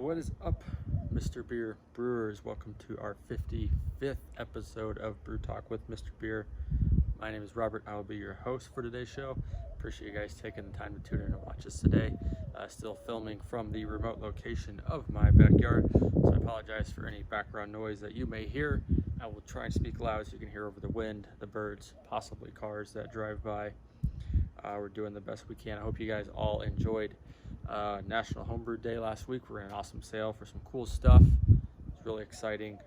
What is up, Mr.Beer brewers? Welcome to our 55th episode of BrewTalk with Mr.Beer. My name is Robert. I will be your host for today's show. Appreciate you guys taking the time to tune in and watch us today. Still filming from the remote location of my backyard, so I apologize for any background noise that you may hear. I will try and speak loud so you can hear over the wind, the birds, possibly cars that drive by. We're doing the best we can. I hope you guys all enjoyed National Homebrew Day last week. We're in an awesome sale for some cool stuff. It's really exciting.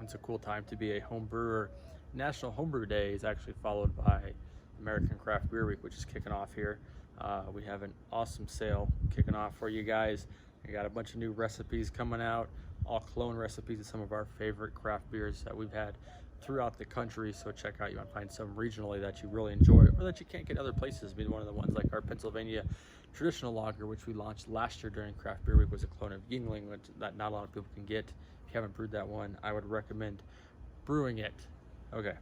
It's a cool time to be a home brewer. National Homebrew Day is actually followed by American Craft Beer Week, which is kicking off here. We have an awesome sale kicking off for you guys. We got a bunch of new recipes coming out, all clone recipes of some of our favorite craft beers that we've had throughout the country. So check out, you might find some regionally that you really enjoy or that you can't get other places. I mean, one of the ones like our Pennsylvania traditional lager, which we launched last year during Craft Beer Week, was a clone of Yingling, which that not a lot of people can get. If you haven't brewed that one, I would recommend brewing it. Okay,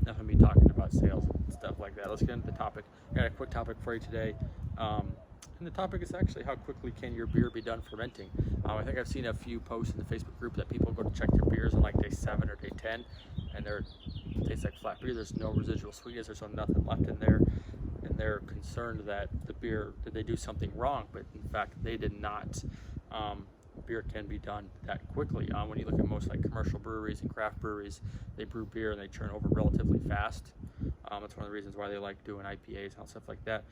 enough of me talking about sales and stuff like that. Let's get into the topic. I got a quick topic for you today. And the topic is actually how quickly can your beer be done fermenting. I think I've seen a few posts in the Facebook group that people go to check their beers on like day 7 or day 10, and it tastes like flat beer. There's no residual sweetness, there's nothing left in there, and they're concerned that the beer, did they do something wrong? But in fact, they did not. Beer can be done that quickly. When you look at most like commercial breweries and craft breweries, they brew beer and they turn over relatively fast. That's one of the reasons why they like doing IPAs and stuff like that.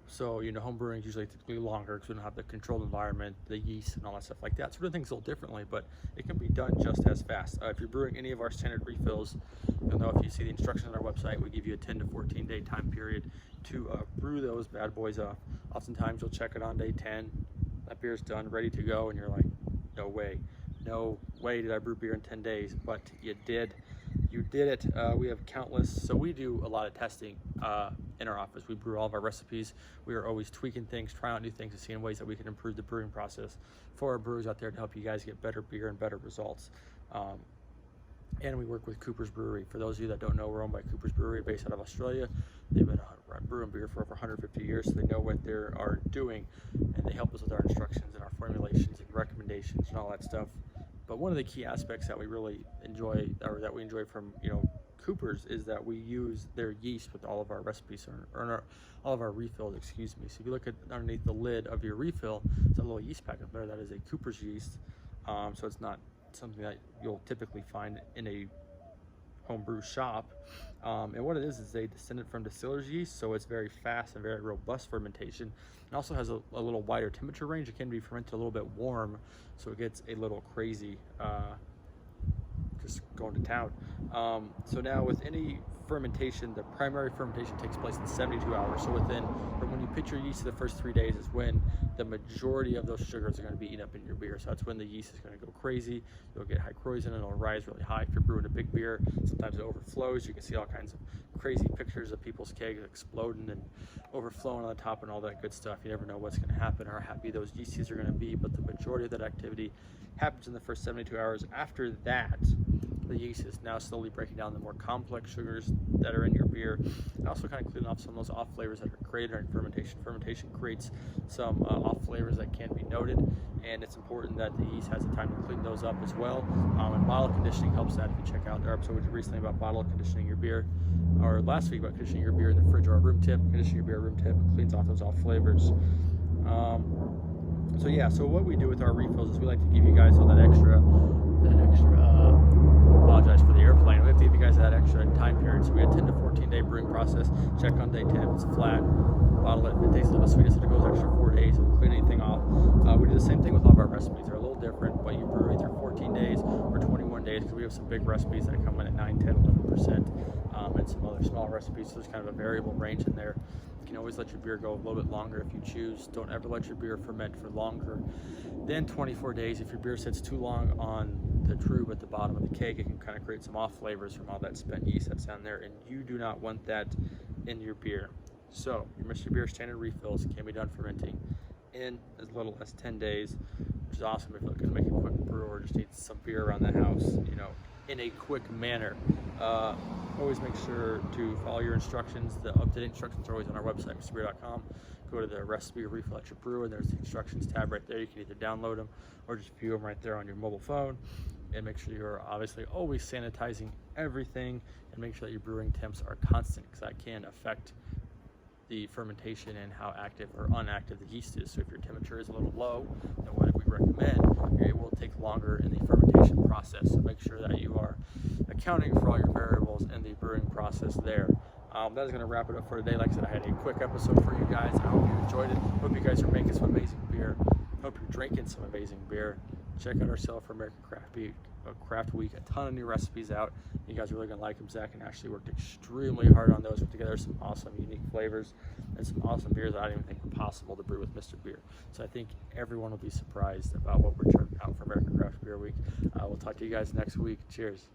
So, you know, home brewing is usually typically longer because we don't have the controlled environment, the yeast and all that stuff like that. So we're doing things a little differently, but it can be done just as fast. If you're brewing any of our standard refills, you'll know if you see the instructions on our website, we give you a 10 to 14 day time period to brew those bad boys up. Oftentimes you'll check it on day 10, that beer's done, ready to go, and you're like, no way did I brew beer in 10 days, but you did. You did it. We have countless, so we do a lot of testing in our office. We brew all of our recipes. We are always tweaking things, trying out new things, and seeing ways that we can improve the brewing process for our brewers out there to help you guys get better beer and better results. And we work with Cooper's Brewery. For those of you that don't know, we're owned by Cooper's Brewery based out of Australia. They've been brewing beer for over 150 years, so they know what they are doing, and they help us with our instructions and our formulations and recommendations and all that stuff. But one of the key aspects that we really enjoy, or that we enjoy from, you know, Cooper's, is that we use their yeast with all of our recipes, or all of our refills, excuse me. So if you look at underneath the lid of your refill, it's a little yeast packet there that is a Cooper's yeast. So it's not something that you'll typically find in a homebrew shop. And what it is they descended from distiller's yeast, so it's very fast and very robust fermentation. It also has a little wider temperature range. It can be fermented a little bit warm, so it gets a little crazy, just going to town. So now with any fermentation, the primary fermentation takes place in 72 hours. So from when you pitch your yeast to the first 3 days is when the majority of those sugars are going to be eaten up in your beer. So that's when the yeast is going to go crazy. You'll get high krausen and it'll rise really high. If you're brewing a big beer, sometimes it overflows. You can see all kinds of crazy pictures of people's kegs exploding and overflowing on the top and all that good stuff. You never know what's going to happen or how happy those yeasties are going to be, but the majority of that activity happens in the first 72 hours. After that, the yeast is now slowly breaking down the more complex sugars that are in your beer, and also kind of cleaning off some of those off flavors that are created during fermentation. Fermentation creates some off flavors that can be noted, and it's important that the yeast has the time to clean those up as well. And bottle conditioning helps that. If you check out our episode we did recently about bottle conditioning your beer, or last week about conditioning your beer in the fridge or a room temp, conditioning your beer at room temp cleans off those off flavors. So what we do with our refills is we like to give you guys all that extra apologize for the airplane. We have to give you guys that extra time period. So we had 10 to 14 day brewing process. Check on day 10 if it's flat, bottle it. If it tastes a little bit sweet, so it goes extra 4 days. So we'll clean anything off. We do the same thing with all of our recipes. They're a little different, but you brew either 14 days or 21 days because we have some big recipes that come in at 9, 10, 11%, and some other small recipes. So there's kind of a variable range in there. You can always let your beer go a little bit longer if you choose. Don't ever let your beer ferment for longer than 24 days. If your beer sits too long on the trube at the bottom of the keg, it can kind of create some off flavors from all that spent yeast that's down there, and you do not want that in your beer. So your Mr.Beer standard refills can be done fermenting in as little as 10 days, which is awesome if you're looking to make a quick brew or just need some beer around the house. You know, in a quick manner. Always make sure to follow your instructions. The up-to-date instructions are always on our website, Mr.Beer.com. Go to the recipe refill at your brew, and there's the instructions tab right there. You can either download them or just view them right there on your mobile phone. And make sure you're obviously always sanitizing everything, and make sure that your brewing temps are constant, because that can affect the fermentation and how active or inactive the yeast is. So if your temperature is a little low, then what we recommend, it will take longer in the fermentation process. So make sure that you are accounting for all your variables in the brewing process there. That is going to wrap it up for today. Like I said, I had a quick episode for you guys. I hope you enjoyed it. Hope you guys are making some amazing beer. Hope you're drinking some amazing beer. Check out our Sale for American Craft Week. A ton of new recipes out. You guys are really going to like them. Zach and Ashley worked extremely hard on those. Put together some awesome, unique flavors and some awesome beers that I didn't even think were possible to brew with Mr.Beer. So I think everyone will be surprised about what we're turning out for American Craft Beer Week. We'll talk to you guys next week. Cheers.